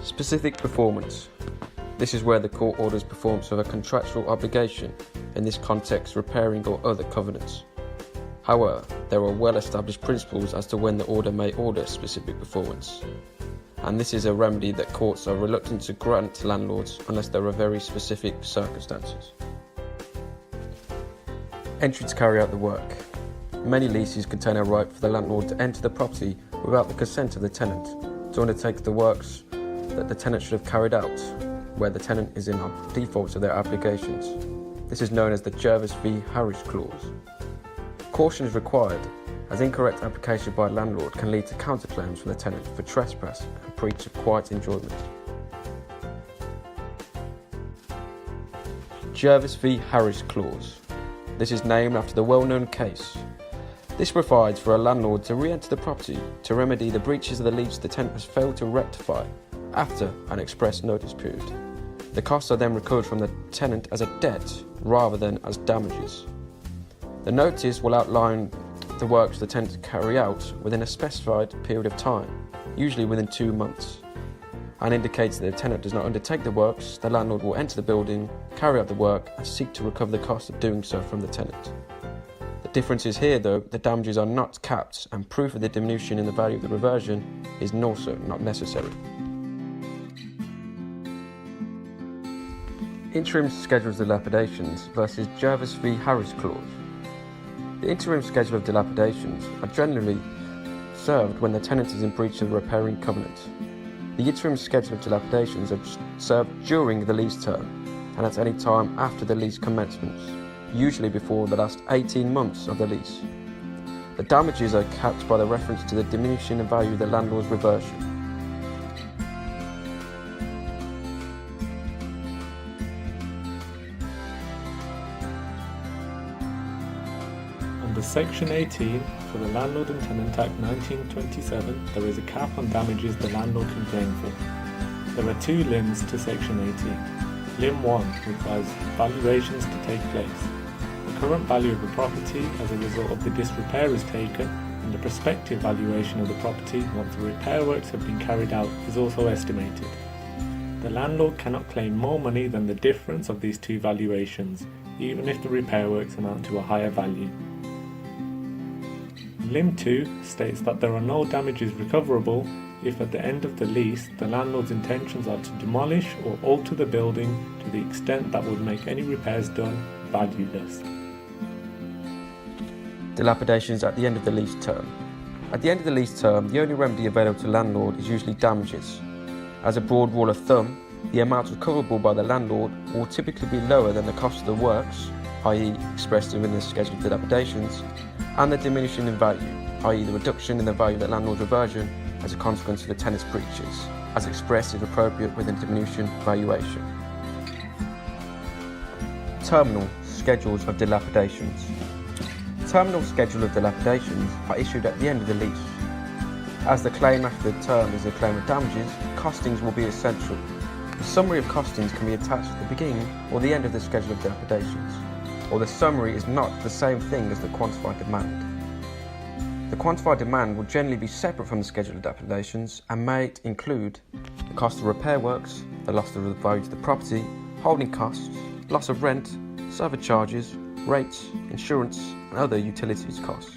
Specific performance. This is where the court orders performance of a contractual obligation, in this context repairing or other covenants. However, there are well-established principles as to when the order may order specific performance, and this is a remedy that courts are reluctant to grant to landlords unless there are very specific circumstances. Entry to carry out the work. Many leases contain a right for the landlord to enter the property without the consent of the tenant to undertake the works that the tenant should have carried out, where the tenant is in default of their obligations. This is known as the Jervis v. Harris clause. Caution is required, as incorrect application by a landlord can lead to counterclaims from the tenant for trespass and breach of quiet enjoyment. Jervis v. Harris clause. This is named after the well-known case. This provides for a landlord to re-enter the property to remedy the breaches of the lease the tenant has failed to rectify after an express notice period. The costs are then recovered from the tenant as a debt rather than as damages. The notice will outline the works the tenant carry out within a specified period of time, usually within 2 months, and indicates that if the tenant does not undertake the works, the landlord will enter the building, carry out the work, and seek to recover the cost of doing so from the tenant. The difference is here, though, the damages are not capped, and proof of the diminution in the value of the reversion is also not necessary. Interim schedule of dilapidations versus Jervis v. Harris clause. The interim schedule of dilapidations are generally served when the tenant is in breach of the repairing covenant. The interim schedule of dilapidations are served during the lease term and at any time after the lease commencement, usually before the last 18 months of the lease. The damages are capped by the reference to the diminution in value of the landlord's reversion. Under Section 18 for the Landlord and Tenant Act 1927, there is a cap on damages the landlord can claim for. There are 2 limbs to Section 18. Limb 1 requires valuations to take place. The current value of the property as a result of the disrepair is taken, and the prospective valuation of the property once the repair works have been carried out is also estimated. The landlord cannot claim more money than the difference of these 2 valuations, even if the repair works amount to a higher value. Limb 2 states that there are no damages recoverable if at the end of the lease the landlord's intentions are to demolish or alter the building to the extent that would make any repairs done valueless. Dilapidations at the end of the lease term. At the end of the lease term, the only remedy available to the landlord is usually damages. As a broad rule of thumb, the amount recoverable by the landlord will typically be lower than the cost of the works, i.e. expressed within the schedule of dilapidations, and the diminution in value, i.e. the reduction in the value of the landlord's reversion as a consequence of the tenant's breaches, as expressed if appropriate within diminution valuation. Terminal schedules of dilapidations. Terminal schedule of dilapidations are issued at the end of the lease. As the claim after the term is a claim of damages, costings will be essential. A summary of costings can be attached at the beginning or the end of the schedule of dilapidations, or the summary is not the same thing as the quantified demand. The quantified demand will generally be separate from the schedule of dilapidations and may include the cost of repair works, the loss of the value of the property, holding costs, loss of rent, service charges, rates, insurance, and other utilities costs.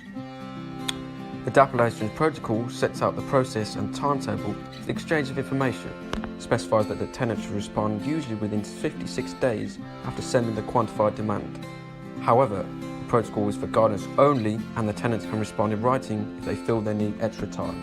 The dilapidations protocol sets out the process and timetable for the exchange of information, specifies that the tenant should respond usually within 56 days after sending the quantified demand. However, the protocol is for guidance only, and the tenants can respond in writing if they feel they need extra time.